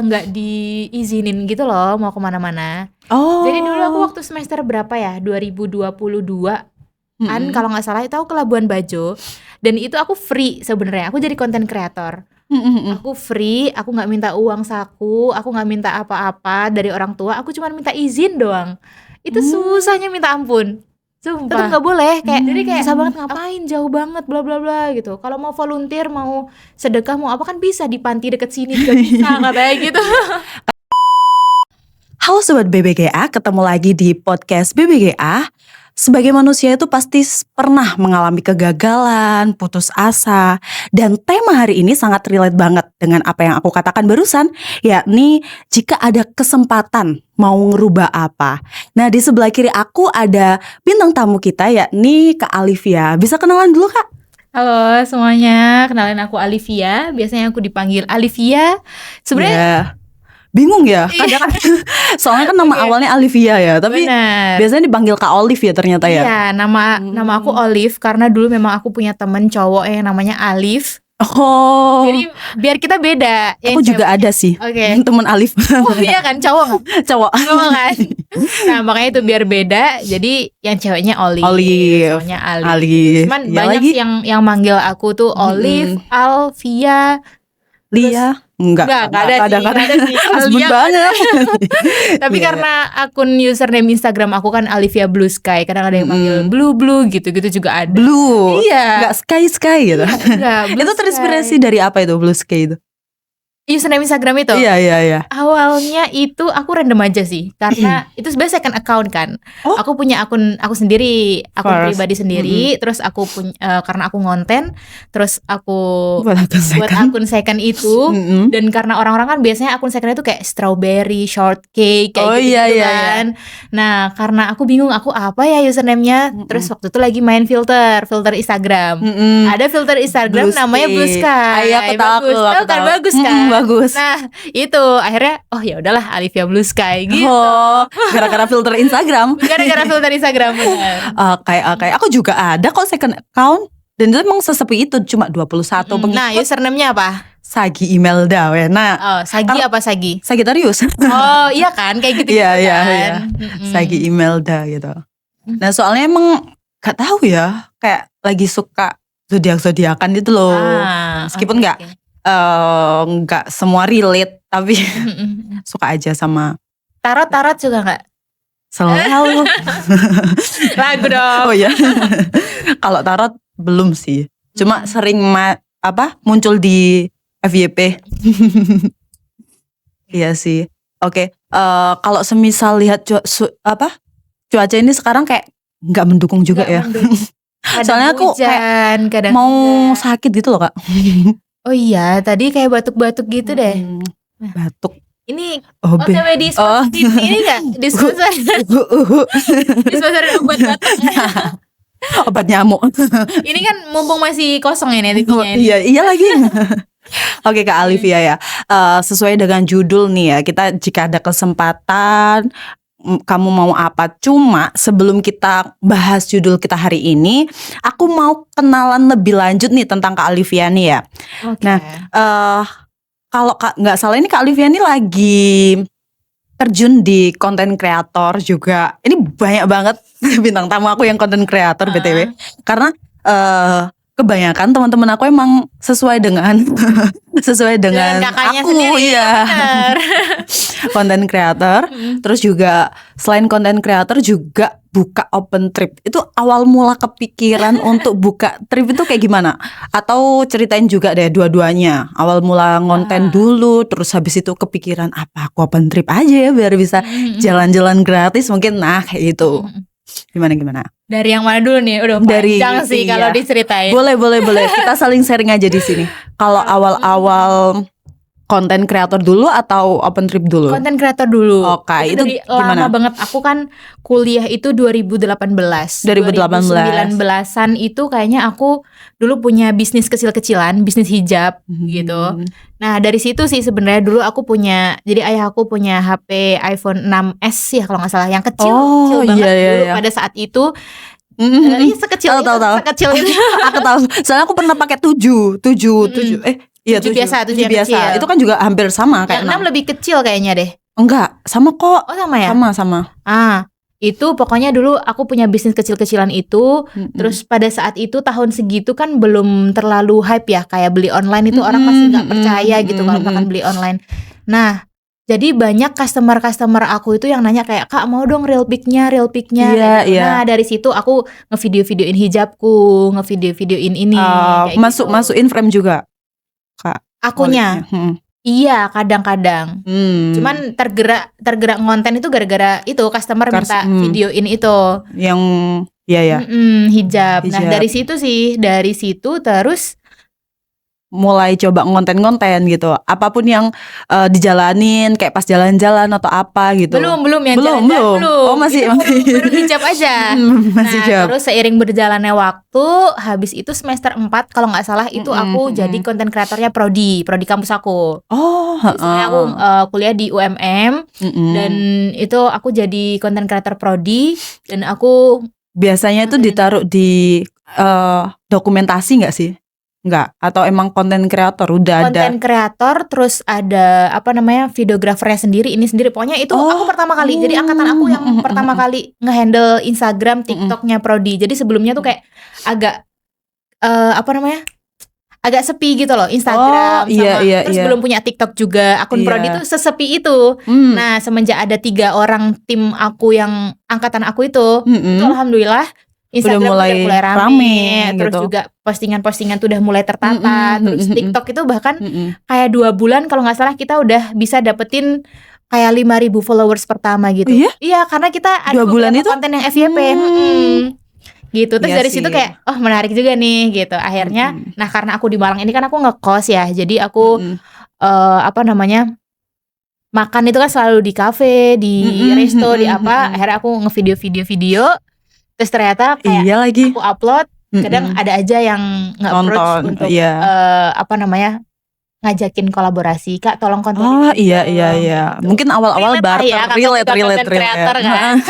nggak diizinin gitu loh mau kemana-mana. Oh. Jadi dulu aku waktu semester berapa ya, 2022an kalau nggak salah itu aku ke Labuan Bajo. Dan itu aku free sebenarnya, aku jadi content creator. Aku free, aku nggak minta uang saku, aku nggak minta apa-apa dari orang tua, aku cuma minta izin doang. Itu susahnya minta ampun, sumpah. Tetap nggak boleh, jadi kayak susah banget, ngapain jauh banget bla bla bla gitu. Kalau mau volunteer, mau sedekah, mau apa kan bisa di panti deket sini juga bisa katanya gitu. Halo Sobat BBGA, ketemu lagi di podcast BBGA. Sebagai manusia itu pasti pernah mengalami kegagalan, putus asa. Dan tema hari ini sangat relate banget dengan apa yang aku katakan barusan, yakni jika ada kesempatan mau ngerubah apa. Nah, di sebelah kiri aku ada bintang tamu kita, yakni Kak Alivia. Bisa kenalan dulu, Kak? Halo semuanya, kenalin aku Alivia. Biasanya aku dipanggil Alivia. Sebenarnya bingung ya, kadang soalnya kan nama awalnya Alivia ya, tapi bener, biasanya dipanggil Kak Olive ya ternyata ya. Iya, nama aku Olive karena dulu memang aku punya temen cowok yang namanya Alif. Oh. Jadi biar kita beda. Aku juga ada sih. Oke. Temen Alif. Oh iya kan, cowok nggak? Cowok kan. Nah makanya itu biar beda. Jadi yang ceweknya Olive, cowoknya Alif. Cuman ya banyak lagi yang manggil aku tuh Olive, Alvia, Lia. Enggak ada sih. Sebut banget. Tapi karena akun username Instagram aku kan Alivia Blue Sky, kadang ada yang manggil Blue gitu juga ada. Blue. Iya. Enggak sky gitu. Enggak, itu terinspirasi dari apa itu Blue Sky itu? Username Instagram itu? Iya. Awalnya itu aku random aja sih, karena itu sebenarnya second account kan. Aku punya akun aku sendiri, akun pribadi sendiri. Terus aku punya karena aku ngonten, terus aku buat akun second itu. Dan karena orang-orang kan biasanya akun second itu kayak strawberry, shortcake kayak gitu kan. Nah karena aku bingung aku apa ya username-nya. Terus waktu itu lagi main filter Instagram. Ada filter Instagram namanya Blue Sky. Iya, aku tahu kan, bagus kan. Bagus. Nah itu akhirnya ya udahlah Alivia Blue Sky gitu. Gara-gara filter Instagram. Gara-gara filter Instagram benar. Kayak aku juga ada kok second account. Dan itu emang sesepi itu, cuma 21 pengikut. Nah username-nya apa? Sagi Imelda. Nah, Sagi apa Sagi? Sagitarius. Oh iya kan, kayak gitu kan. Iya. Sagi Imelda gitu. Nah soalnya emang gak tahu ya, kayak lagi suka zodiak-zodiakan gitu loh. Meskipun nggak semua relate, tapi suka aja sama tarot juga nggak? Selalu lagu dong. Oh ya. Kalau tarot belum sih, cuma sering muncul di FYP. Iya sih. Oke. Kalau semisal lihat cuaca ini sekarang kayak nggak mendukung juga ya. Soalnya aku hujan, kayak mau sakit gitu loh Kak. Oh iya, tadi kayak batuk-batuk gitu deh. Batuk. Ini OTW di ini enggak? Disponsor obat batuk. Obat nyamuk. Ini kan mumpung masih kosong ini tipinya ini. Iya lagi. Oke Kak Alivia ya. Sesuai dengan judul nih ya, kita jika ada kesempatan kamu mau apa? Cuma sebelum kita bahas judul kita hari ini, aku mau kenalan lebih lanjut nih tentang Kak Alivia nih ya. Nah, kalau nggak salah ini Kak Alivia nih lagi terjun di konten kreator juga. Ini banyak banget bintang tamu aku yang konten kreator BTW. Karena kebanyakan teman-teman aku emang sesuai dengan kakaknya aku sendiri, ya. Konten kreator. Terus juga selain konten kreator juga buka open trip. Itu awal mula kepikiran untuk buka trip itu kayak gimana? Atau ceritain juga deh dua-duanya. Awal mula ngonten dulu, terus habis itu kepikiran apa aku open trip aja ya biar bisa jalan-jalan gratis mungkin. Nah kayak gitu. Gimana? Dari yang mana dulu nih? Udah panjang sih kalau diceritain. Boleh. Kita saling sharing aja di sini. Kalau awal-awal konten kreator dulu atau open trip dulu? Konten kreator dulu. Oke, itu dari gimana? lama banget. Aku kan kuliah itu 2018. 2019-an itu kayaknya aku dulu punya bisnis kecil-kecilan, bisnis hijab gitu. Nah dari situ sih sebenarnya dulu aku punya, jadi ayah aku punya HP iPhone 6s ya kalau nggak salah, yang kecil banget dulu pada saat itu. Sekecil tahu. Sekecil itu. Aku tahu. Soalnya aku pernah pakai 7. Iya, 7 biasa, 7 yang biasa. kecil. Itu kan juga hampir sama kayak Yang 6 lebih kecil kayaknya deh. Enggak, sama kok. Oh sama ya? Sama. Itu pokoknya dulu aku punya bisnis kecil-kecilan itu. Terus pada saat itu tahun segitu kan belum terlalu hype ya, kayak beli online itu orang masih nggak percaya gitu kalau misalkan beli online. Nah, jadi banyak customer aku itu yang nanya kayak, Kak mau dong real pic-nya. Iya. Nah dari situ aku ngevideo-videoin hijabku, ngevideo-videoin ini. Kayak Masukin frame juga, Kak. Akunya. Iya kadang-kadang. Cuman tergerak ngonten itu gara-gara itu customer minta videoin itu. Yang ya. Hijab. Nah dari situ terus mulai coba ngonten-ngonten gitu. Apapun yang dijalanin kayak pas jalan-jalan atau apa gitu. Belum yang belum. Oh masih baru hijab aja. Masih hijab. Terus seiring berjalannya waktu, habis itu semester 4 kalau nggak salah itu aku jadi konten kreatornya prodi kampus aku. Sebenarnya aku kuliah di UMM dan itu aku jadi konten kreator prodi dan aku biasanya itu ditaruh di dokumentasi nggak sih? Enggak, atau emang konten kreator udah ada? Konten kreator terus ada videografernya sendiri, ini sendiri. Pokoknya itu aku pertama kali. Jadi angkatan aku yang pertama kali ngehandle Instagram, TikToknya prodi. Jadi sebelumnya tuh kayak agak agak sepi gitu loh Instagram terus belum punya TikTok juga. Akun prodi tuh sesepi itu. Nah, semenjak ada 3 orang tim aku yang angkatan aku itu alhamdulillah Instagram udah mulai rame terus gitu. Juga postingan-postingan tuh udah mulai tertata. Terus TikTok itu bahkan kayak 2 bulan kalau nggak salah kita udah bisa dapetin kayak 5.000 followers pertama gitu. Iya karena kita ada 2 bulan itu konten yang FYP gitu. Terus dari situ kayak menarik juga nih gitu. Akhirnya nah karena aku di Malang ini kan aku ngekos ya. Jadi aku makan itu kan selalu di kafe, di resto, di apa. Akhirnya aku ngevideo. Terus ternyata kayak aku upload, kadang ada aja yang nge-approach untuk ngajakin kolaborasi, Kak tolong konten. Iya. Mungkin awal-awal relate kreator kan.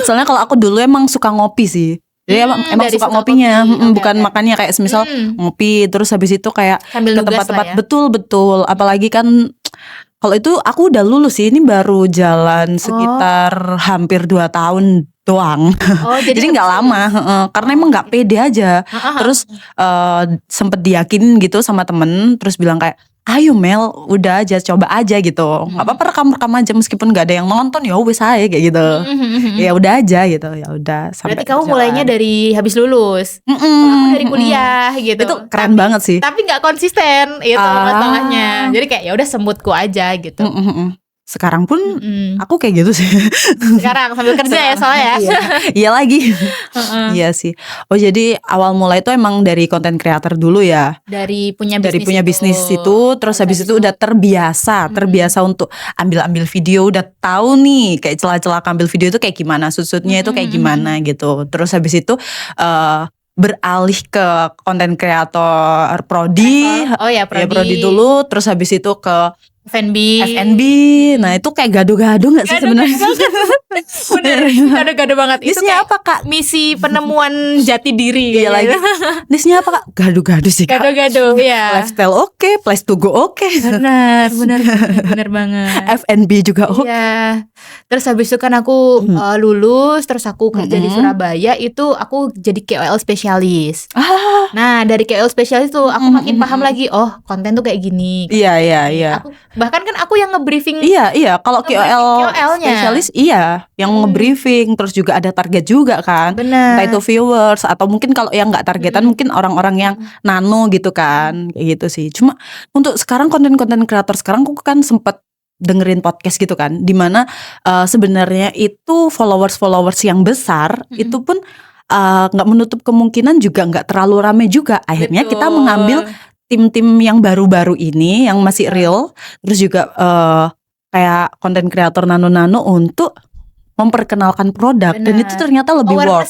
Soalnya kalau aku dulu emang suka ngopi sih. Jadi emang suka ngopinya, bukan makannya kayak semisal ngopi terus habis itu kayak sambil ke tempat-tempat ya. betul. Apalagi kan kalau itu aku udah lulus sih, ini baru jalan sekitar hampir 2 tahun doang. Jadi nggak lama, karena emang nggak pede aja. Terus sempet diyakinin gitu sama temen, terus bilang kayak, ayo Mel, udah aja coba aja gitu. Nggak apa-apa rekam aja meskipun nggak ada yang nonton ya wes aja kayak gitu. Ya udah aja gitu, ya udah. Berarti kamu mulainya dari habis lulus, kamu dari kuliah gitu. Itu keren banget sih. Tapi nggak konsisten itu masalahnya. Jadi kayak ya udah sembutku aja gitu. Sekarang pun aku kayak gitu sih. Sekarang sambil kerja ya soalnya. Iya lagi. Iya sih. Oh jadi awal mulai itu emang dari konten kreator dulu ya. Dari punya bisnis itu. Terus habis itu udah terbiasa untuk ambil video. Udah tahu nih kayak celah-celah ambil video itu kayak gimana, sudutnya itu kayak gimana gitu. Terus habis itu beralih ke konten kreator prodi. Prodi dulu. Terus habis itu ke F&B. Nah itu kayak gado-gado gak sih sebenarnya? Bener, gado-gado banget. Itu kayak apa Kak? Misi penemuan jati diri. Iya lagi. Nisnya apa Kak? Gado-gado sih Kak. Gado-gado ya. Lifestyle oke, place to go oke. Bener banget. F&B juga oke. Iya. Terus habis itu kan aku lulus, terus aku kerja di Surabaya, itu aku jadi KOL spesialis. Nah dari KOL spesialis tuh aku makin paham lagi, konten tuh kayak gini. Iya. Bahkan kan aku yang nge-briefing. Iya. Kalau KOL spesialis yang nge-briefing, terus juga ada target juga kan. Bener. Entah itu viewers atau mungkin kalau yang nggak targetan mungkin orang-orang yang nano gitu kan, kayak gitu sih. Cuma untuk sekarang konten-konten kreator sekarang aku kan sempet dengerin podcast gitu kan, dimana sebenarnya itu followers yang besar itu pun nggak menutup kemungkinan juga nggak terlalu rame juga. Akhirnya kita mengambil tim-tim yang baru-baru ini yang masih real, terus juga kayak konten kreator nano-nano untuk memperkenalkan produk. Dan itu ternyata lebih worth.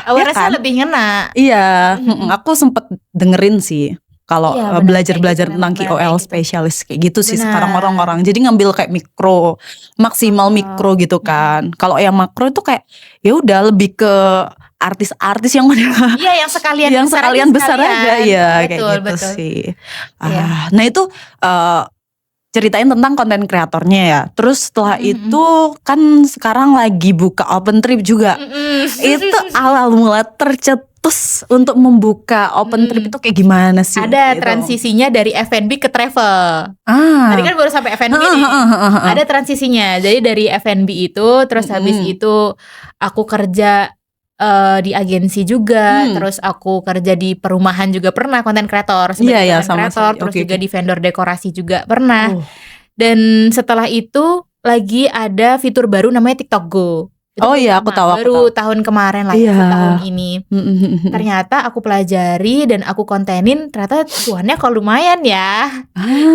Awareness-nya lebih ngena. Iya, aku sempet dengerin sih kalau belajar tentang KOL spesialis kayak gitu sih sekarang orang-orang. Jadi ngambil kayak maksimal mikro gitu kan. Kalau yang makro itu kayak ya udah lebih ke artis-artis yang Iya, yang sekalian yang besar sekalian besar aja ya, kayak Betul, gitu betul. sih. Iya. Nah itu ceritain tentang konten kreatornya ya. Terus setelah itu kan sekarang lagi buka open trip juga. Itu awal mula tercetus untuk membuka open trip itu kayak gimana sih? Ada gitu. transisinya dari F&B ke travel. Tadi kan baru sampai F&B nih. Ada transisinya. Jadi dari F&B itu, terus habis itu aku kerja di agensi juga, terus aku kerja di perumahan juga pernah, konten kreator sebagai Iya, konten kreator, terus oke, juga oke. di vendor dekorasi juga pernah. Dan setelah itu lagi ada fitur baru namanya TikTok Go. Itu Oh iya, aku tahu. baru tahun kemarin lah, Iya. tahun ini. Ternyata aku pelajari dan aku kontenin, ternyata cuannya kok lumayan ya.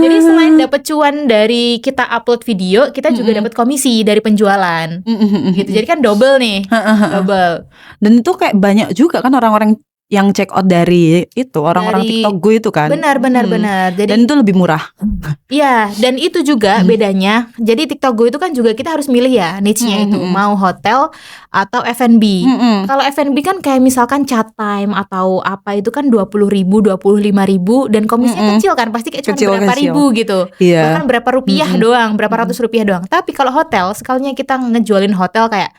Jadi selain dapat cuan dari kita upload video, kita juga dapat komisi dari penjualan. Gitu. Jadi kan double nih. Double. Dan itu kayak banyak juga kan orang-orang yang check out dari itu, orang-orang Dari- TikTok Go itu kan. Benar. Jadi Dan itu lebih murah. iya, dan itu juga bedanya. Jadi TikTok Go itu kan juga kita harus milih ya niche-nya itu, mau hotel atau F&B. Kalau F&B kan kayak misalkan chat time atau apa itu kan 20.000, 25.000 dan komisinya kecil kan, pasti kayak cuma Kecil. berapa ribu gitu. Iya. Bahkan berapa rupiah doang, berapa ratus rupiah doang. Tapi kalau hotel, sekalinya kita ngejualin hotel kayak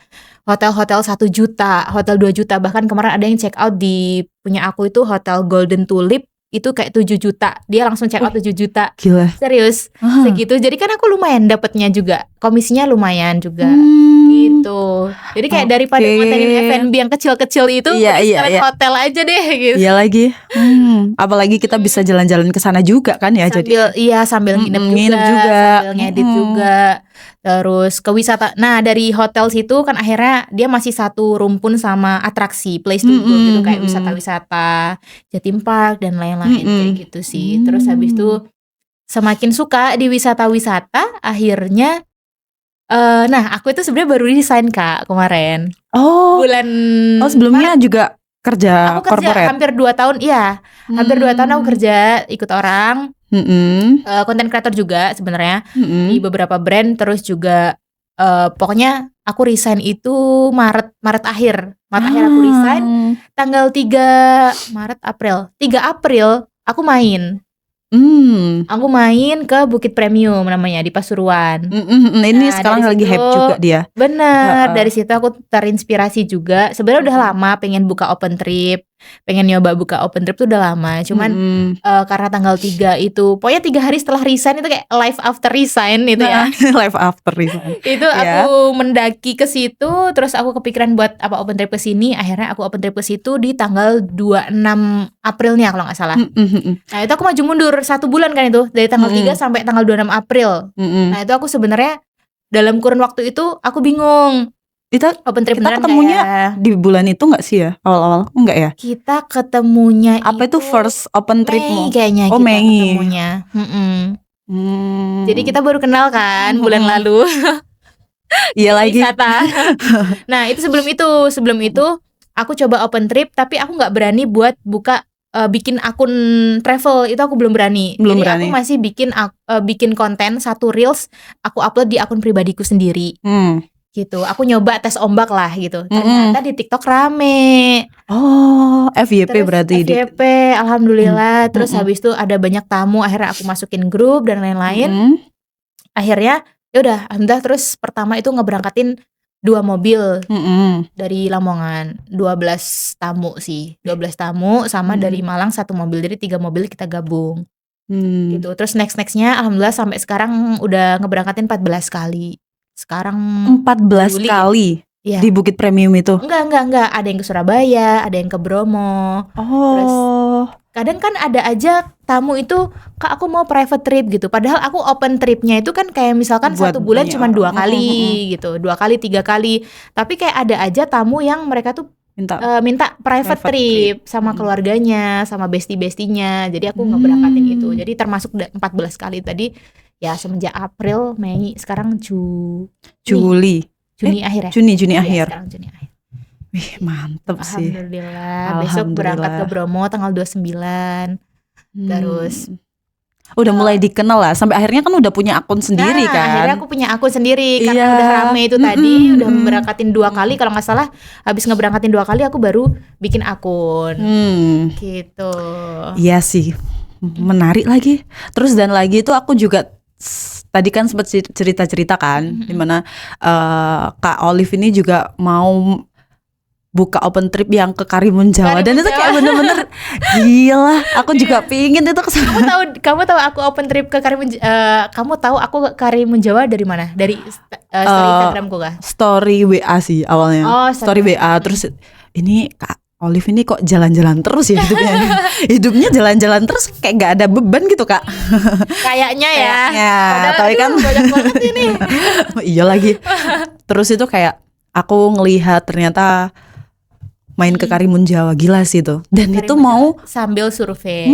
hotel-hotel 1 juta, hotel 2 juta, bahkan kemarin ada yang check out di punya aku itu hotel Golden Tulip itu kayak 7 juta. Dia langsung check out 7 juta. Gila. Serius, segitu. Jadi kan aku lumayan dapatnya juga. Komisinya lumayan juga. Gitu. Jadi kayak daripada Oke. kontenin F&B yang kecil-kecil itu, Iya, mending iya, sekalian iya. hotel aja deh gitu. Iya lagi. Apalagi kita bisa jalan-jalan ke sana juga kan ya. Sambil nginep nginep juga. juga, sambil ngedit juga. Terus ke wisata. Nah, dari hotel situ kan akhirnya dia masih satu rumpun sama atraksi, place to go gitu, kayak wisata-wisata, Jatim Park dan lain-lain kayak gitu sih. Terus habis itu semakin suka di wisata-wisata, akhirnya nah aku itu sebenarnya baru desain Kak kemarin. Bulan sebelumnya juga kerja aku kerja corporate. hampir 2 tahun, iya. Hampir 2 tahun aku kerja ikut orang. Konten kreator juga sebenarnya di beberapa brand, terus juga pokoknya aku resign itu Maret akhir aku resign. Tanggal 3 April aku main ke Bukit Premium namanya di Pasuruan. Ini Nah, sekarang dari lagi situ- hype juga dia. Bener, dari situ aku terinspirasi juga. Sebenarnya udah lama pengen buka open trip, pengen nyoba buka open trip tuh udah lama. Cuman karena tanggal 3 itu, pokoknya 3 hari setelah resign itu kayak life after resign itu ya. Live after resign. Itu aku mendaki ke situ, terus aku kepikiran buat apa open trip ke sini. Akhirnya aku open trip ke situ di tanggal 26 Aprilnya kalau nggak salah. Nah itu aku maju mundur 1 bulan kan itu, dari tanggal 3 sampai tanggal 26 April. Nah itu aku sebenarnya dalam kurun waktu itu aku bingung. Open trip Kita beneran ketemunya nggak ya? di bulan itu nggak sih ya? Awal-awal enggak ya? Kita ketemunya Apa itu first open tripmu? Mei kayaknya Oh, kita Mei. ketemunya. Jadi kita baru kenal kan bulan lalu. Iya lagi. Wisata. Nah itu sebelum itu aku coba open trip, tapi aku nggak berani buat buka bikin akun travel, itu aku belum berani. Jadi aku masih bikin konten 1 reels, aku upload di akun pribadiku sendiri. Gitu. Aku nyoba tes ombak lah gitu. Ternyata di TikTok rame. Oh, FYP Terus berarti FYP, alhamdulillah. Terus habis itu ada banyak tamu, akhirnya aku masukin grup dan lain-lain. Akhirnya ya udah, alhamdulillah. Terus pertama itu ngeberangkatin 2 mobil dari Lamongan, 12 tamu sih, 12 tamu sama dari Malang 1 mobil, jadi 3 mobil kita gabung. Gitu. Terus nextnya alhamdulillah sampai sekarang udah ngeberangkatin 14 kali. Sekarang 14 Juli. kali Iya. di Bukit Premium itu. Enggak, ada yang ke Surabaya, ada yang ke Bromo. Terus kadang kan ada aja tamu itu, Kak aku mau private trip gitu. Padahal aku open tripnya itu kan kayak misalkan Buat 1 bulan banyak cuma 2 orang. kali gitu, 2 kali 3 kali. Tapi kayak ada aja tamu yang mereka tuh minta private trip sama keluarganya, sama bestie-bestinya. Jadi aku ngeberangkatin itu. Jadi termasuk 14 kali tadi. Ya semenjak April, Mei, sekarang Juni akhir ya. Juni Iya, akhir. sekarang Juni akhir. Wih, mantep sih. Alhamdulillah. Besok berangkat ke Bromo tanggal 29. Terus udah mulai dikenal lah. Sampai akhirnya kan udah punya akun sendiri kan. Akhirnya aku punya akun sendiri karena Iya. udah rame itu tadi, udah memberangkatin 2 kali kalau nggak salah. Habis ngeberangkatin 2 kali aku baru bikin akun. Gitu. Iya sih, menarik lagi. Terus dan lagi itu aku juga tadi kan sempat cerita-cerita kan, dimana Kak Olive ini juga mau buka open trip yang ke Karimun Jawa. Dan itu kayak bener-bener gila. Aku juga pingin itu kesana. Kamu tahu aku open trip ke Karimun kamu tahu aku ke Karimun Jawa dari mana? Dari story Instagramku kah? Story WA sih awalnya. Story WA. Terus ini Kak Olive ini kok jalan-jalan terus ya hidupnya. Hidupnya jalan-jalan terus kayak gak ada beban gitu Kak. Kayaknya ya. Padahal tapi kan banyak banget ini. Iya lagi. Terus itu kayak aku ngelihat ternyata main ke Karimun Jawa, gila sih tuh. Dan Karimun itu mau sambil survei.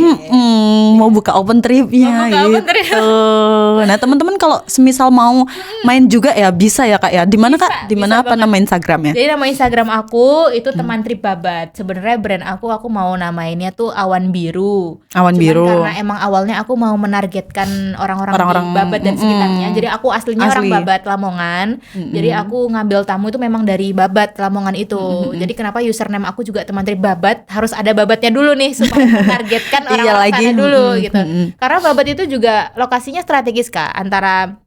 mau buka open tripnya gitu. Nah teman-teman kalau semisal mau main juga ya bisa ya Kak ya. Di mana Kak? Di mana apa nama Instagramnya? Jadi nama Instagram aku itu teman trip babat. Sebenarnya brand aku mau namainnya tuh Awan Biru. Awan Cuman Biru. karena emang awalnya aku mau menargetkan orang-orang di Babat dan sekitarnya. Jadi aku aslinya orang Babat Lamongan. Jadi aku ngambil tamu itu memang dari Babat Lamongan itu. Jadi kenapa username aku juga teman trip babat, harus ada babatnya dulu nih supaya menargetkan orang-orang sana dulu gitu. Karena Babat itu juga lokasinya strategis Kak, antara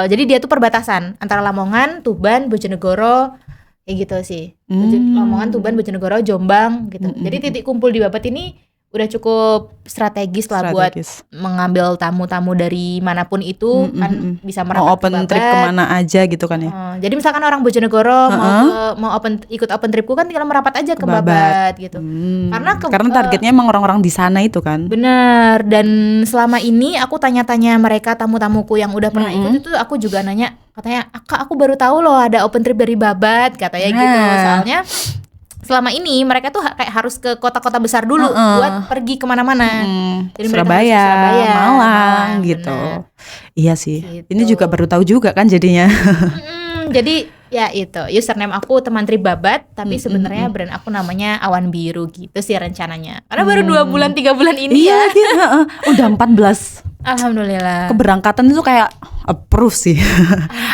jadi dia tuh perbatasan antara Lamongan, Tuban, Bojonegoro kayak gitu sih. Lamongan, Tuban, Bojonegoro, Jombang gitu. Jadi titik kumpul di Babat ini udah cukup strategis lah buat mengambil tamu-tamu dari manapun itu kan bisa merapat mau open trip kemana aja gitu kan ya. Jadi misalkan orang Bojonegoro mau ikut open tripku kan tinggal merapat aja ke Babat gitu. Karena targetnya emang orang-orang di sana itu kan. Bener. Dan selama ini aku tanya-tanya mereka tamu-tamuku yang udah pernah ikut itu, aku juga nanya, katanya Kak aku baru tahu loh ada open trip dari Babat katanya gitu. Soalnya selama ini mereka tuh kayak harus ke kota-kota besar dulu buat pergi kemana-mana. Jadi Surabaya, Malang gitu. Bener. Iya sih. Gitu. Ini juga baru tahu juga kan jadinya. Jadi ya itu username aku teman trip babat, tapi sebenarnya brand aku namanya Awan Biru gitu sih rencananya. Karena baru 2 bulan 3 bulan ini ya. Udah 14. Alhamdulillah. Keberangkatan itu kayak approve sih.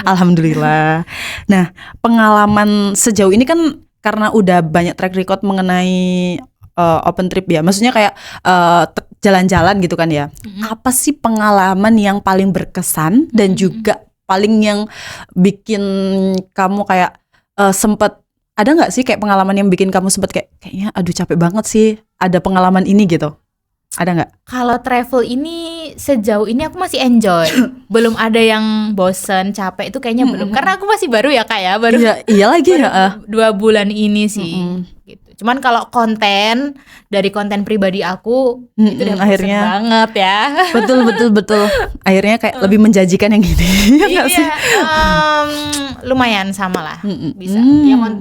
Alhamdulillah. Nah, pengalaman sejauh ini kan karena udah banyak track record mengenai open trip ya, maksudnya kayak jalan-jalan gitu kan ya. Apa sih pengalaman yang paling berkesan dan juga paling yang bikin kamu kayak sempet, ada nggak sih kayak pengalaman yang bikin kamu sempet kayaknya aduh capek banget sih ada pengalaman ini gitu? Ada nggak? Kalau travel ini sejauh ini aku masih enjoy. Belum ada yang bosen, capek itu kayaknya belum. Karena aku masih baru ya Kak ya, baru. Iya lagi ya. 2 bulan ini sih. Gitu. Cuman kalau dari konten pribadi aku itu udah akhirnya banget ya. Betul. Akhirnya kayak lebih menjanjikan yang ini. Iya. Lumayan sama lah. Bisa.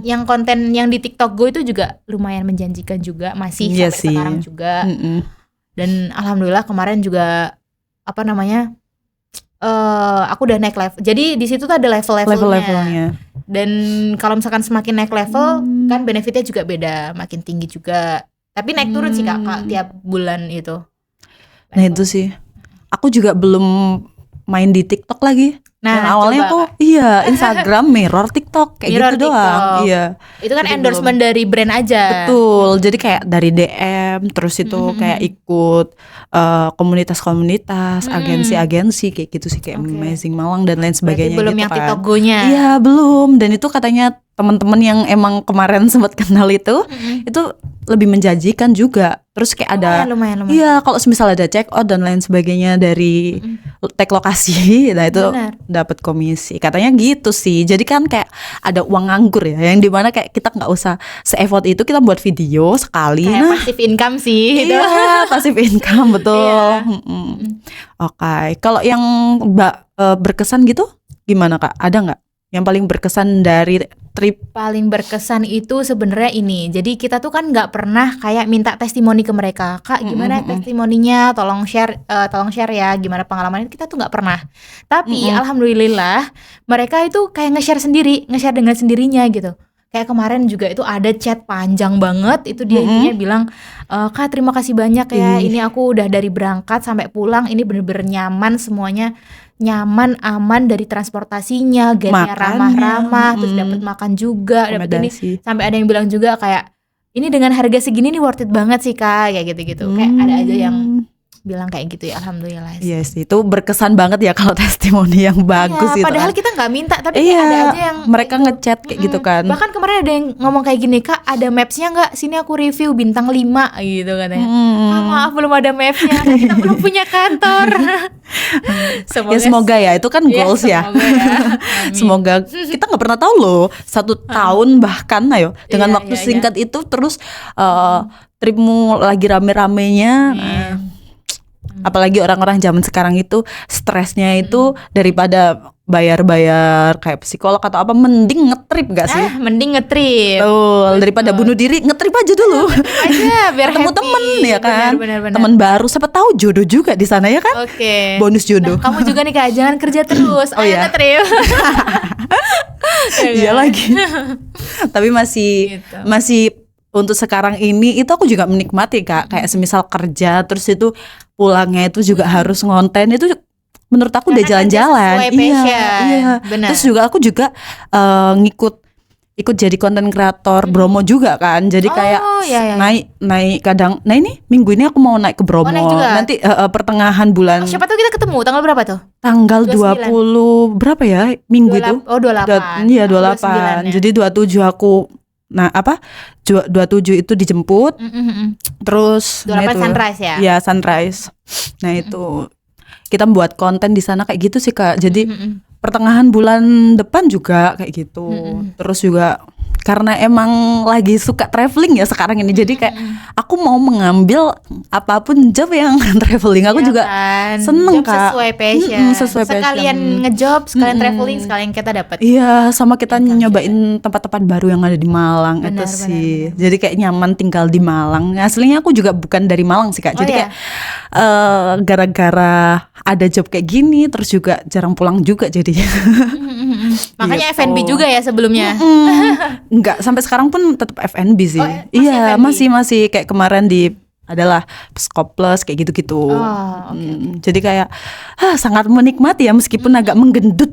Yang konten yang di TikTok gue itu juga lumayan menjanjikan juga, masih sampai sekarang juga. Dan alhamdulillah kemarin juga aku udah naik level. Jadi di situ tuh ada level-levelnya. Dan kalau misalkan semakin naik level kan benefitnya juga beda, makin tinggi juga. Tapi naik turun sih Kak tiap bulan itu. Nah itu sih. Aku juga belum main di TikTok lagi. Nah, awalnya aku Instagram mirror TikTok kayak mirror gitu TikTok doang. Iya. Itu kan jadi endorsement dari brand aja. Betul. Jadi kayak dari DM terus itu kayak ikut komunitas-komunitas, agensi-agensi kayak gitu sih, kayak Amazing Malang dan lain sebagainya. Berarti belum gitu yang kan. TikTok Go-nya. Iya, belum. Dan itu katanya teman-teman yang emang kemarin sempat kenal itu lebih menjanjikan juga. Terus kayak ada lumayan. Iya, kalau misal ada check out dan lain sebagainya dari tag lokasi, nah itu dapat komisi. Katanya gitu sih. Jadi kan kayak ada uang nganggur ya, yang dimana kayak kita nggak usah se-effort itu, kita buat video sekali. Kayak passive income sih. Iya, passive income betul. Oke. Kalau yang berkesan gitu gimana Kak? Ada nggak yang paling berkesan dari trip? Paling berkesan itu sebenarnya ini. Jadi kita tuh kan nggak pernah kayak minta testimoni ke mereka. Kak, gimana testimoninya? Tolong share ya. Gimana pengalamannya? Kita tuh nggak pernah. Tapi alhamdulillah mereka itu kayak nge-share dengan sendirinya gitu. kayak kemarin juga itu ada chat panjang banget, itu dia intinya bilang, Kak terima kasih banyak ya, ini aku udah dari berangkat sampai pulang ini bener-bener nyaman semuanya, nyaman, aman dari transportasinya, guide-nya ramah-ramah, terus dapat makan juga, dapat ini, sampai ada yang bilang juga kayak ini dengan harga segini nih worth it banget sih Kak, kayak gitu-gitu. Kayak ada aja yang bilang kayak gitu ya, alhamdulillah sih. Iya sih, itu berkesan banget ya kalau testimoni yang bagus gitu. Padahal kita nggak minta, tapi ada aja yang mereka ngechat kayak gitu kan. Bahkan kemarin ada yang ngomong kayak gini, Kak ada mapsnya nggak? Sini aku review bintang 5 gitu katanya. Maaf belum ada mapsnya, kita belum punya kantor. Semoga ya, itu kan goals ya. Semoga kita nggak pernah tahu loh 1 tahun bahkan ayo dengan waktu singkat itu terus tripmu lagi rame-ramenya. Apalagi orang-orang zaman sekarang itu stresnya itu daripada bayar-bayar kayak psikolog atau apa, mending ngetrip gak sih? Mending ngetrip. Daripada bunuh diri, ngetrip aja dulu. Biar ketemu temen ya kan, benar. temen baru, siapa tahu jodoh juga di sana ya kan? Bonus jodoh. Nah, kamu juga nih Kak, jangan kerja terus. Ayo ngetrip. Iya lagi. Tapi masih untuk sekarang ini itu aku juga menikmati Kak, kayak semisal kerja terus itu pulangnya itu juga harus ngonten, itu menurut aku udah jalan-jalan. Iya. Terus juga aku juga ikut jadi konten kreator Bromo juga kan, jadi kayak naik kadang. Nah ini minggu ini aku mau naik ke Bromo, nanti pertengahan bulan. Siapa tahu kita ketemu tanggal berapa tuh? Tanggal 20 berapa ya minggu 28, itu? 28. Iya 28. Jadi 27 aku 27 itu dijemput. Terus 28 sunrise ya? Iya sunrise. Nah itu kita buat konten di sana kayak gitu sih Kak. Jadi pertengahan bulan depan juga kayak gitu. Terus juga karena emang lagi suka traveling ya sekarang ini, jadi kayak aku mau mengambil apapun job yang traveling. Aku juga seneng job Kak, sesuai passion, sekalian ngejob, sekalian traveling, sekalian kita dapat. Iya, sama kita nyobain tempat-tempat baru yang ada di Malang. Itu sih. Jadi kayak nyaman tinggal di Malang. Aslinya aku juga bukan dari Malang sih Kak. Jadi kayak gara-gara ada job kayak gini, terus juga jarang pulang juga jadinya. Makanya F&B juga ya sebelumnya. Enggak, sampai sekarang pun tetap F&B sih. Iya, masih kayak kemarin di adalah Skoples kayak gitu-gitu. Jadi kayak sangat menikmati ya, meskipun agak menggendut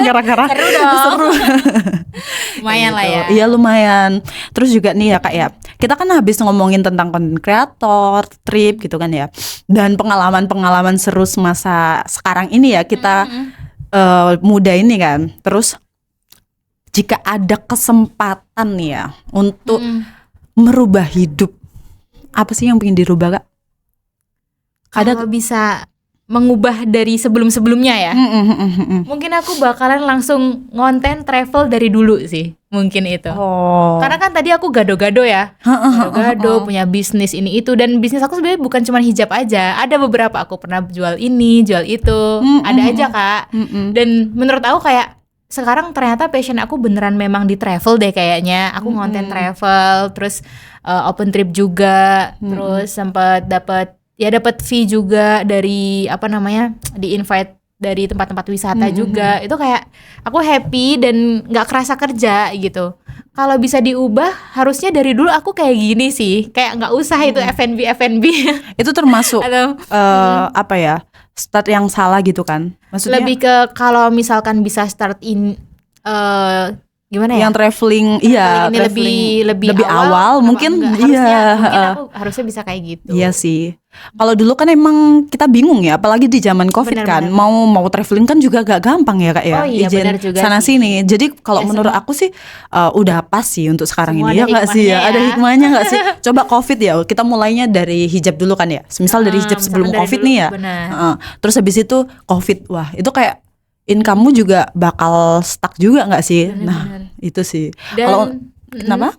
gara-gara seru. Lumayan lah ya. Iya lumayan. Terus juga nih ya Kak ya, kita kan habis ngomongin tentang konten kreator, trip gitu kan ya, dan pengalaman-pengalaman seru masa sekarang ini ya kita muda ini kan. Terus jika ada kesempatan nih ya untuk merubah hidup, apa sih yang pengen dirubah Kak? Kalau bisa mengubah dari sebelum-sebelumnya ya, mungkin aku bakalan langsung ngonten travel dari dulu sih, mungkin itu. Karena kan tadi aku gado-gado ya, gado-gado punya bisnis ini itu, dan bisnis aku sebenarnya bukan cuma hijab aja, ada beberapa aku pernah jual ini, jual itu, ada aja Kak. Dan menurut aku kayak sekarang ternyata passion aku beneran memang di travel deh kayaknya. Aku ngonten travel, terus open trip juga, terus sempat dapat fee juga dari di invite dari tempat-tempat wisata juga. Itu kayak aku happy dan nggak kerasa kerja gitu. Kalau bisa diubah, harusnya dari dulu aku kayak gini sih, kayak nggak usah itu F&B. Itu termasuk apa ya? Start yang salah gitu kan? Maksudnya lebih ke kalau misalkan bisa start gimana ya? Yang traveling, ini lebih awal mungkin aku harusnya bisa kayak gitu. Iya sih. Kalau dulu kan emang kita bingung ya, apalagi di zaman Covid kan. Mau traveling kan juga gak gampang ya Kak ya. Benar juga sana sih. Sini. Jadi kalau menurut aku sih udah pas sih untuk sekarang ini ya nggak sih ya? Ada hikmahnya nggak sih? Coba Covid ya, kita mulainya dari hijab dulu kan ya. Misal dari hijab sebelum Covid dulu, nih ya. Terus habis itu Covid, wah itu kayak income-mu juga bakal stuck juga nggak sih? Bener. Itu sih. Kalau kenapa?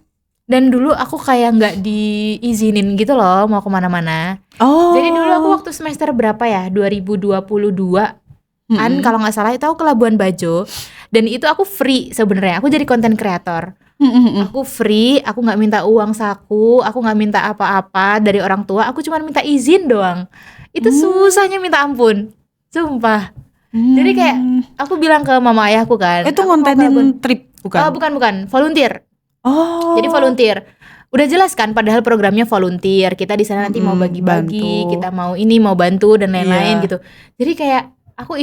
Dan dulu aku kayak nggak diizinin gitu loh mau kemana-mana. Jadi dulu aku waktu semester berapa ya? 2022 kalau nggak salah itu aku ke Labuan Bajo, dan itu aku free sebenarnya. Aku jadi konten kreator. Aku free, aku nggak minta uang saku, aku nggak minta apa-apa dari orang tua. Aku cuma minta izin doang. Itu susahnya minta ampun, sumpah. Jadi kayak aku bilang ke mama ayahku kan. Itu ngontenin trip bukan? Bukan, volunteer. Oh. Jadi volunteer. Udah jelas kan, padahal programnya volunteer. Kita di sana nanti mau bagi-bagi, bantu. kita mau ini, mau bantu dan lain-lain Iya. gitu. Jadi kayak aku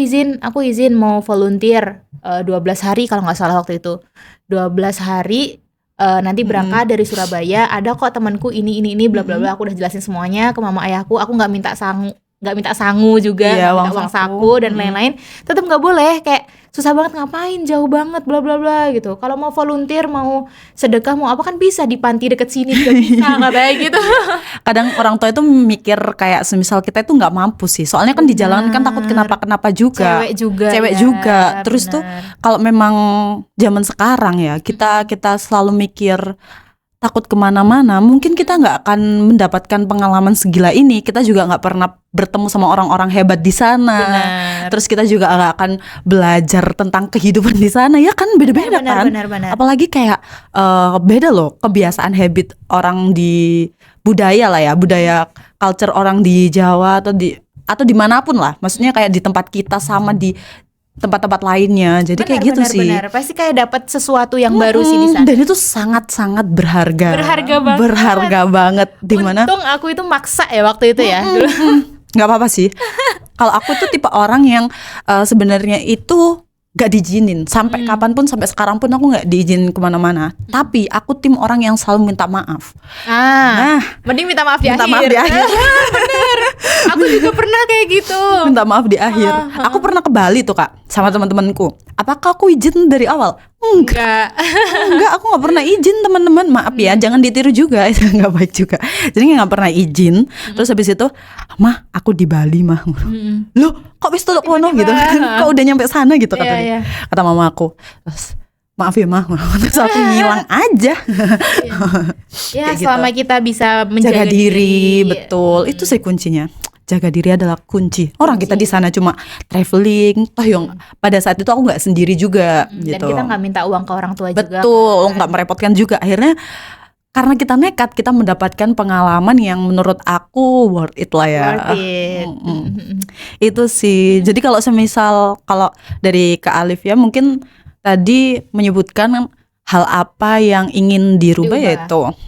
izin mau volunteer 12 hari kalau nggak salah waktu itu. 12 hari nanti berangkat dari Surabaya. Ada kok temanku ini bla bla bla. Aku udah jelasin semuanya ke mama ayahku. Aku nggak minta sangu juga, Iya, nggak minta uang uang saku. saku dan lain-lain. Tetap nggak boleh, kayak susah banget, ngapain jauh banget bla bla bla gitu. Kalau mau volunteer, mau sedekah, mau apa kan bisa di panti deket sini juga bisa, katanya gitu. Kadang orang tua itu mikir kayak semisal kita itu nggak mampu sih. Soalnya kan di jalan kan takut kenapa-kenapa juga. Cewek juga. Terus tuh bener. kalau memang zaman sekarang ya kita selalu mikir takut kemana-mana, mungkin kita nggak akan mendapatkan pengalaman segila ini. Kita juga nggak pernah bertemu sama orang-orang hebat di sana. Benar. Terus kita juga nggak akan belajar tentang kehidupan di sana, ya kan beda-beda kan. Benar. Apalagi kayak beda loh kebiasaan habit orang di budaya lah ya, budaya culture orang di Jawa atau dimanapun lah. Maksudnya kayak di tempat kita sama di tempat-tempat lainnya. Jadi kayak gitu sih. Benar. Pasti kayak dapat sesuatu yang baru sih di sana. Dan itu sangat-sangat berharga. Berharga banget. Dimana Untung aku itu maksa ya waktu itu ya. Dulu. nggak apa-apa sih. Kalau aku tuh tipe orang yang sebenarnya itu gak diizinin sampai kapanpun, sampai sekarang pun aku gak diizinin kemana-mana. Tapi aku tim orang yang selalu minta maaf. Mending minta maaf di Minta akhir. maaf di akhir. Bener. Aku juga pernah kayak gitu. Minta maaf di akhir. Aku pernah ke Bali tuh Kak sama teman-temanku. Apakah aku izin dari awal? Enggak. Enggak, aku gak pernah izin teman-teman. Maaf ya, jangan ditiru juga. Itu gak baik juga. Jadi gak pernah izin. Terus habis itu, Mah, aku di Bali mah. Loh, kok wis tuluk kono gitu? Kok udah nyampe sana gitu kata dia. Kata mama aku. Terus, maaf ya mah. Terus aku ngilang aja. Ya, Kayak selama kita bisa menjaga jaga diri, betul. Itu sih kuncinya. Jaga diri adalah kunci. Orang kita di sana cuma traveling, toh yang pada saat itu aku nggak sendiri juga, Dan gitu. kita nggak minta uang ke orang tua juga. Betul, nggak merepotkan juga. Akhirnya karena kita nekat, kita mendapatkan pengalaman yang menurut aku worth it lah ya. Worth it. Itu sih. Jadi kalau semisal kalau dari Kak Alif ya mungkin tadi menyebutkan hal apa yang ingin dirubah ya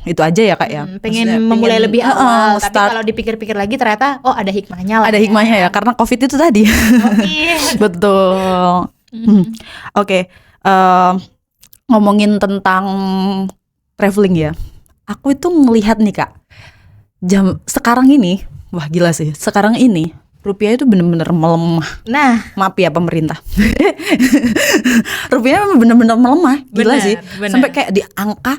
itu aja ya Kak ya. Pengen memulai lebih awal, tapi kalau dipikir-pikir lagi ternyata ada hikmahnya lah. Ada hikmahnya ya karena COVID itu tadi. Betul. Oke, ngomongin tentang traveling ya. Aku itu melihat nih Kak, sekarang ini, wah gila sih. Sekarang ini rupiah itu bener-bener melemah. Nah, maaf ya pemerintah. Rupiah bener-bener melemah, gila sih. Sampai kayak di angka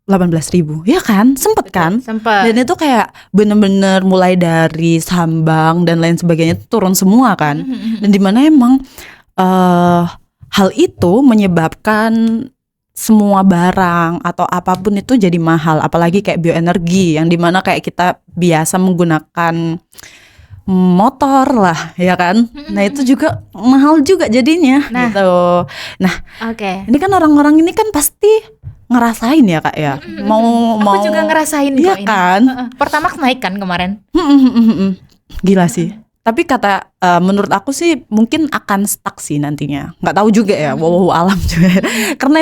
18.000, ya kan? Sempet kan? Sempet. Dan itu kayak bener-bener mulai dari sambang dan lain sebagainya turun semua kan. Dan dimana emang hal itu menyebabkan semua barang atau apapun itu jadi mahal. Apalagi kayak bioenergi yang dimana kayak kita biasa menggunakan motor lah, ya kan? Nah itu juga mahal juga jadinya, gitu. Nah, ini kan orang-orang ini kan pasti ngerasain ya Kak ya. Aku juga ngerasain ya kan. Pertamax naik kan kemarin. Gila sih. Tapi menurut aku sih mungkin akan stuck sih nantinya. Nggak tahu juga ya, wallahu alam juga. Karena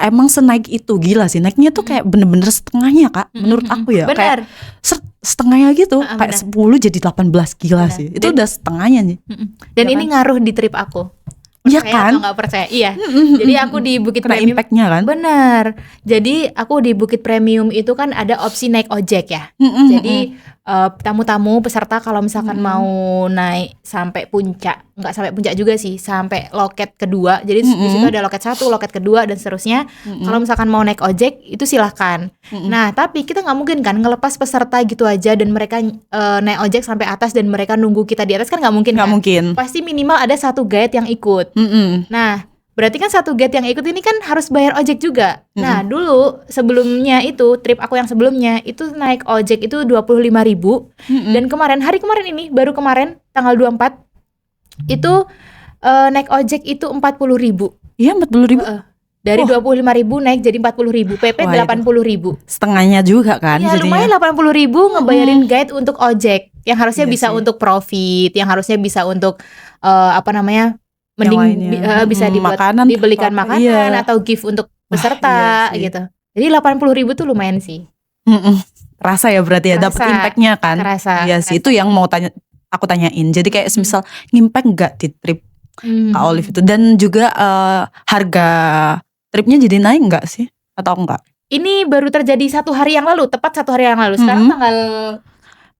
emang senaik itu gila sih. Naiknya tuh kayak bener-bener setengahnya Kak. Menurut aku ya. Bener. Kayak setengahnya gitu. Kayak 10 jadi 18 gila sih. Itu udah setengahnya nih. Dan ini ngaruh di trip aku. Iya kan? Atau nggak percaya? Iya. Jadi aku di Bukit Premium. Impactnya kan? Bener. Jadi aku di Bukit Premium itu kan ada opsi naik ojek ya. Jadi tamu-tamu peserta kalau misalkan mau naik sampai puncak, nggak sampai puncak juga sih, sampai loket kedua. Jadi di situ ada loket 1, loket kedua dan seterusnya. Kalau misalkan mau naik ojek itu silahkan. Nah tapi kita nggak mungkin kan ngelepas peserta gitu aja dan mereka naik ojek sampai atas dan mereka nunggu kita di atas kan nggak mungkin. Nggak mungkin. Pasti minimal ada satu guide yang ikut. Nah berarti kan satu guide yang ikut ini kan harus bayar ojek juga. Nah dulu sebelumnya itu trip aku yang sebelumnya itu naik ojek itu 25.000. Dan hari kemarin ini baru kemarin tanggal 24 itu naik ojek itu 40.000. Iya 40.000. Dari 25.000 naik jadi 40.000. PP 80.000. Setengahnya juga kan. Iya lumayan 80.000 ngebayarin guide untuk ojek yang harusnya bisa untuk profit, yang harusnya bisa untuk bisa dibuat dibelikan makanan atau gift untuk peserta iya sih. gitu. Jadi 80.000 tuh lumayan sih. Rasa ya berarti ya dapat Kerasa, impactnya kan. kerasa, Iya sih, itu kerasa. yang mau aku tanyain. Jadi kayak semisal ngimpact nggak di trip Kak Olive itu, dan juga harga tripnya jadi naik nggak sih atau enggak? Ini baru terjadi 1 hari yang lalu, tepat 1 hari yang lalu. Sekarang tanggal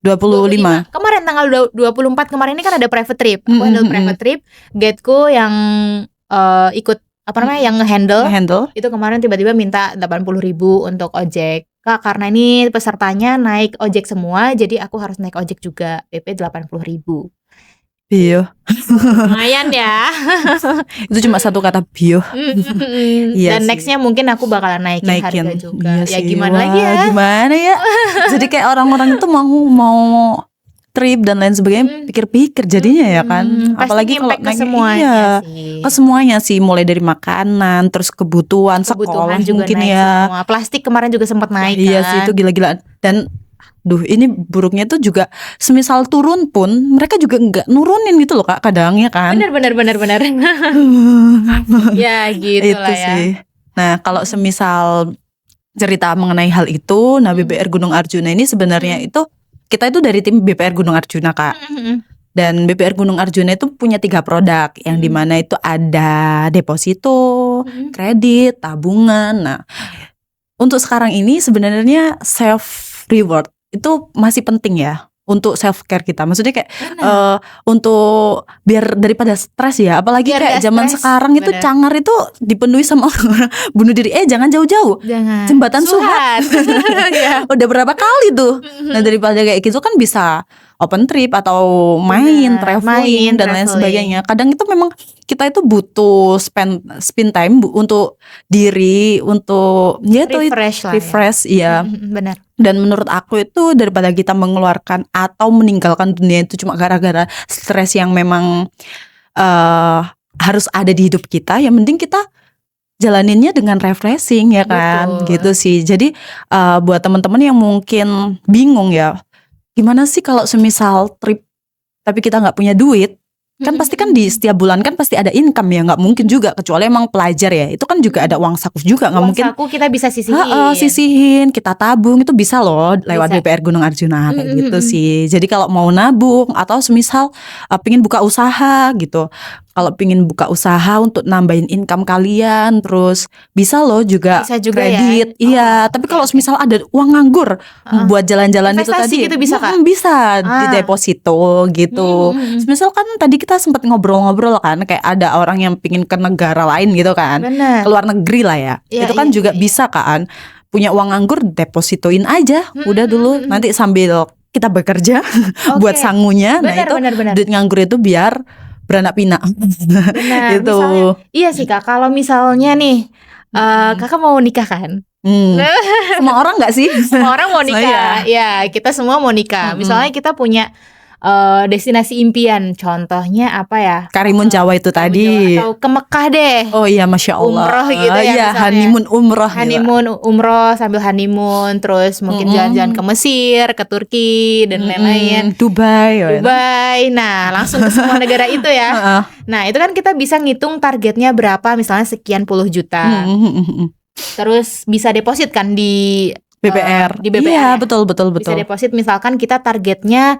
25. Kemarin tanggal 24 kemarin ini kan ada private trip. Aku handle private trip. Guideku yang ikut apa namanya yang ngehandle itu kemarin tiba-tiba minta 80.000 untuk ojek. Kak, karena ini pesertanya naik ojek semua, jadi aku harus naik ojek juga. PP 80.000. Bio. Lumayan ya. Itu cuma satu kata bio. Iya Dan sih. nextnya mungkin aku bakalan naikin harga juga. Iya Ya sih. gimana Wah, lagi ya. Gimana ya? Jadi kayak orang-orang itu mau trip dan lain sebagainya pikir-pikir jadinya ya kan. Apalagi kalau ke semuanya sih. Ke semuanya sih, mulai dari makanan, terus kebutuhan sekolah juga mungkin naik ya. semua. Plastik kemarin juga sempat naik kan. Iya sih, itu gila-gilaan. Dan ini buruknya tuh juga semisal turun pun mereka juga nggak nurunin gitu loh Kak, kadang ya kan. Bener. Ya gitu Itu lah ya. sih. Nah kalau semisal cerita mengenai hal itu, nah BPR Gunung Arjuna ini sebenarnya itu kita itu dari tim BPR Gunung Arjuna Kak. Dan BPR Gunung Arjuna itu punya 3 produk yang dimana itu ada deposito, kredit, tabungan. Nah untuk sekarang ini sebenarnya self reward itu masih penting ya untuk self care kita. Maksudnya kayak untuk biar daripada stres ya, apalagi Biar kayak gak zaman stres, sekarang itu bener. Cangar itu dipenuhi sama orang bunuh diri. Jangan jauh-jauh. Jangan. Jembatan Suhat. Ya. Udah berapa kali tuh. Nah daripada kayak gitu kan bisa open trip atau main, traveling dan lain sebagainya. Kadang itu memang kita itu butuh spend time untuk diri, untuk ya tuh refresh ya. Benar. Dan menurut aku itu daripada kita mengeluarkan atau meninggalkan dunia itu cuma gara-gara stres yang memang harus ada di hidup kita, yang mending kita jalaninnya dengan refreshing ya kan. Betul. Gitu sih. Jadi buat teman-teman yang mungkin bingung ya, gimana sih kalau semisal trip tapi kita nggak punya duit, kan pasti kan di setiap bulan kan pasti ada income ya, nggak mungkin juga kecuali emang pelajar ya, itu kan juga ada uang saku juga, nggak mungkin saku kita bisa sisihin. Sisihin, kita tabung itu bisa loh lewat BPR Gunung Arjuna kayak gitu sih. Jadi kalau mau nabung atau semisal pingin buka usaha gitu, kalau pingin buka usaha untuk nambahin income kalian, terus bisa loh juga kredit. Ya? Iya, tapi kalau semisal ada uang nganggur buat jalan-jalan itu tadi, gitu bisa Kak? Bisa di deposito gitu. Semisal kan tadi kita sempat ngobrol-ngobrol kan, kayak ada orang yang pingin ke negara lain gitu kan, Bener. ke luar negeri lah ya. Itu kan juga bisa kan, punya uang nganggur depositoin aja, udah dulu nanti sambil kita bekerja buat sangunya. Bener. Duit nganggur itu biar beranak pinak. Benar. Gitu. Iya sih Kak, kalau misalnya nih Kakak mau nikah kan? Semua orang nggak sih? Semua orang mau nikah. Ya, kita semua mau nikah. Misalnya kita punya destinasi impian, contohnya apa ya? Karimun Jawa itu tadi. Atau ke Mekah deh. Oh iya, Masya Allah. Umroh gitu ya. Iya, honeymoon umroh. Honeymoon umroh sambil honeymoon, terus mungkin jalan-jalan ke Mesir, ke Turki dan lain-lain. Dubai. Nah, langsung ke semua negara itu ya. Nah, itu kan kita bisa ngitung targetnya berapa, misalnya sekian puluh juta. Terus bisa deposit kan di BPR. Di BPR. Iya, betul. Bisa deposit, misalkan kita targetnya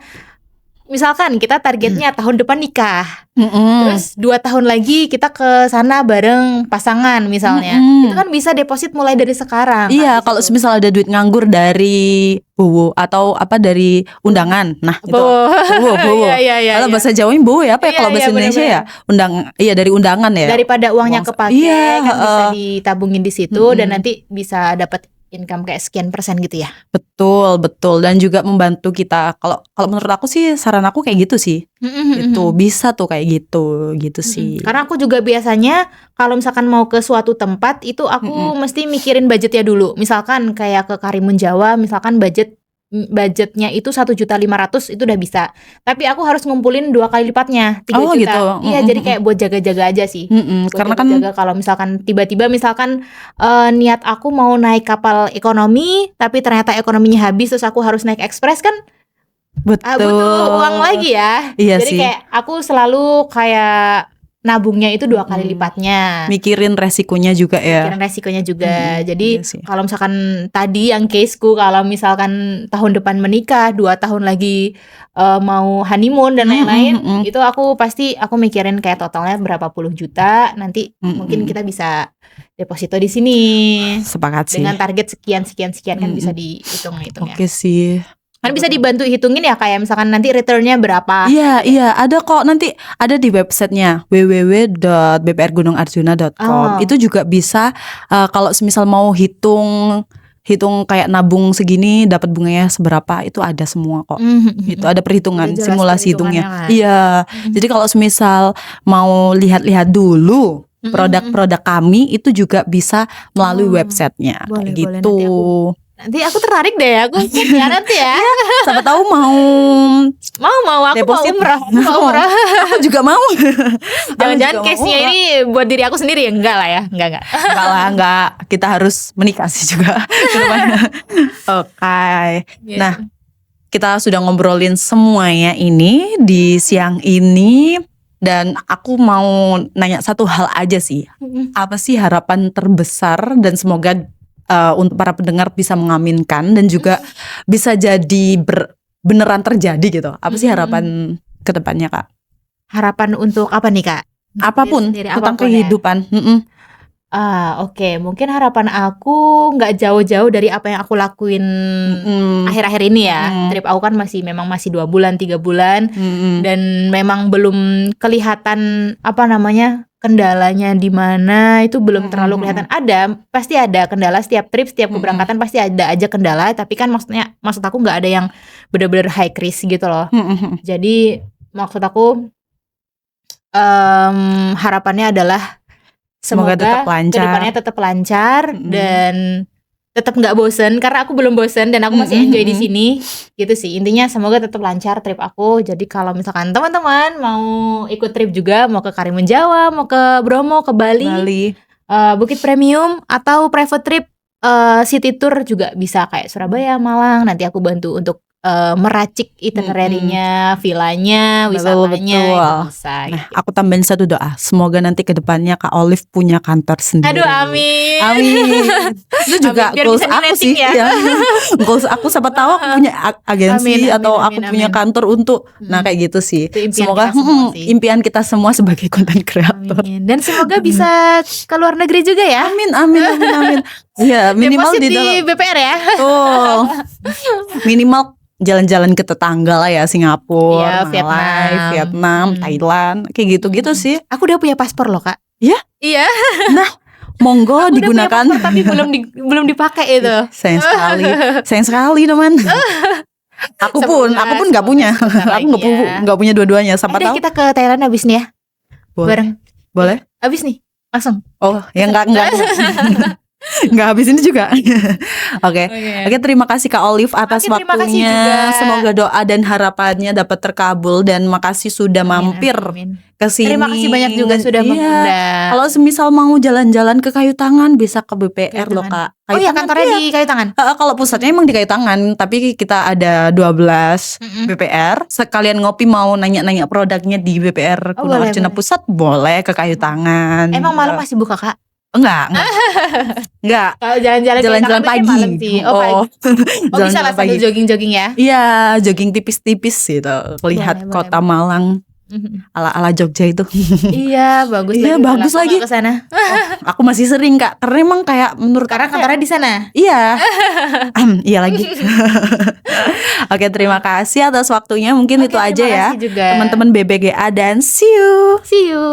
tahun depan nikah. Terus 2 tahun lagi kita ke sana bareng pasangan misalnya. Itu kan bisa deposit mulai dari sekarang. Iya, kalau semisal ada duit nganggur dari bowo atau apa dari undangan. Nah, itu bowo. Iya. Kalau bahasa Jawanya bowo ya, apa ya kalau bahasa Indonesia ya? Dari undangan ya. Daripada uangnya kepake kan bisa ditabungin di situ dan nanti bisa dapat income kayak sekian persen gitu ya. Betul, dan juga membantu kita. Kalau menurut aku sih, saran aku kayak gitu sih. Itu bisa tuh kayak gitu sih. Karena aku juga biasanya kalau misalkan mau ke suatu tempat itu aku mesti mikirin budgetnya dulu. Misalkan kayak ke Karimun Jawa, misalkan budgetnya itu 1.500.000 itu udah bisa. Tapi aku harus ngumpulin 2 kali lipatnya, 3 juta. Gitu. Iya, jadi kayak buat jaga-jaga aja sih. Karena kan kalau misalkan tiba-tiba misalkan niat aku mau naik kapal ekonomi, tapi ternyata ekonominya habis, terus aku harus naik ekspres kan. Betul. Butuh uang lagi ya. Iya jadi sih. kayak aku selalu kayak nabungnya itu 2 kali lipatnya. Mikirin resikonya juga ya. Mikirin resikonya juga. Jadi Iya sih. kalau misalkan tadi yang caseku, kalau misalkan tahun depan menikah, 2 tahun lagi mau honeymoon dan lain-lain, itu aku mikirin kayak totalnya berapa puluh juta. Nanti mungkin kita bisa deposito di sini. Sepakat sih. Dengan target sekian kan bisa dihitung-hitung ya. Oke sih. Kan bisa dibantu hitungin ya, kayak misalkan nanti returnnya berapa. Iya, ada kok, nanti ada di websitenya www.bprgunungarjuna.com. Itu juga bisa kalau semisal mau hitung kayak nabung segini dapat bunganya seberapa, itu ada semua kok. Itu ada perhitungan, simulasi hitungnya. Iya. Jadi kalau semisal mau lihat-lihat dulu produk-produk kami, itu juga bisa melalui websitenya. Boleh, gitu. Nanti aku tertarik deh, aku ya nanti ya. Siapa tahu mau aku deposit. mau umrah. Aku juga mau. Jangan-jangan case-nya ini buat diri aku sendiri ya? Enggak lah ya, enggak. Enggak. Kita harus menikah sih juga. Oke. Nah, kita sudah ngobrolin semuanya ini di siang ini. Dan aku mau nanya satu hal aja sih. Apa sih harapan terbesar, dan semoga untuk para pendengar bisa mengaminkan dan juga bisa jadi beneran terjadi gitu. Apa sih harapan ke depannya, Kak? Harapan untuk apa nih, Kak? Apapun tentang kehidupan. Oke. Mungkin harapan aku nggak jauh-jauh dari apa yang aku lakuin akhir-akhir ini ya. Trip aku kan memang masih 2 bulan, 3 bulan, dan memang belum kelihatan kendalanya di mana, itu belum terlalu kelihatan. Pasti ada kendala setiap trip, setiap keberangkatan pasti ada aja kendala, tapi kan maksud aku nggak ada yang benar-benar high risk gitu loh. Jadi maksud aku harapannya adalah semoga kedepannya tetap lancar dan tetap nggak bosen, karena aku belum bosen dan aku masih enjoy di sini gitu sih. Intinya semoga tetap lancar trip aku. Jadi kalau misalkan teman-teman mau ikut trip juga, mau ke Karimun Jawa, mau ke Bromo, ke Bali. Bukit Premium atau private trip, city tour juga bisa, kayak Surabaya, Malang. Nanti aku bantu untuk meracik itinerary-nya, villanya, wisatanya. Itu bisa. Nah, aku tambahin satu doa. Semoga nanti ke depannya Kak Olive punya kantor sendiri. Aduh, amin. Itu juga goals aku sih. Ya. Goals aku, siapa tahu aku punya agensi atau aku punya kantor untuk kayak gitu sih. Semoga impian kita semua sebagai content creator. Dan semoga bisa ke luar negeri juga ya. Amin. Iya, minimal deposit di dalam BPR ya. Minimal jalan-jalan ke tetangga lah ya, Singapura, Vietnam, Thailand, kayak gitu-gitu sih. Aku udah punya paspor loh, Kak. Ya? Iya. Nah, monggo aku digunakan. Udah punya paspor, tapi belum dipakai itu. Sayang sekali teman. Aku pun nggak punya. Aku nggak punya dua-duanya. Siapa tahu kita ke Thailand abis nih ya. Bareng. Boleh? Abis nih, langsung. Oh, ya enggak. Nggak habis ini juga. Oke, terima kasih Kak Olive atas waktunya. Semoga doa dan harapannya dapat terkabul, dan makasih sudah mampir ke sini. Terima kasih banyak juga sudah mengundang. Kalau semisal mau jalan-jalan ke Kayu Tangan bisa ke BPR loh, Kak. Kantornya di Kayu Tangan. Kalau pusatnya emang di Kayu Tangan, tapi kita ada 12 BPR. Sekalian ngopi mau nanya-nanya produknya di BPR Gunung Arjuna Pusat, boleh ke Kayu Tangan. Emang malam masih buka, Kak? Enggak. Kalau jalan-jalan pagi. Malam sih. Bisa lah sambil jogging-jogging ya. Iya, jogging tipis-tipis gitu. Lihat kota Malang. Ala-ala Jogja itu. Iya, bagus lagi. Iya, bagus lagi. Ke sana. Aku masih sering, Kak. Karena emang kayak menurut karena kantornya di sana. Iya. Iya lagi. Oke, terima kasih atas waktunya. Mungkin itu aja ya. Teman-teman BBGA, dan see you. See you.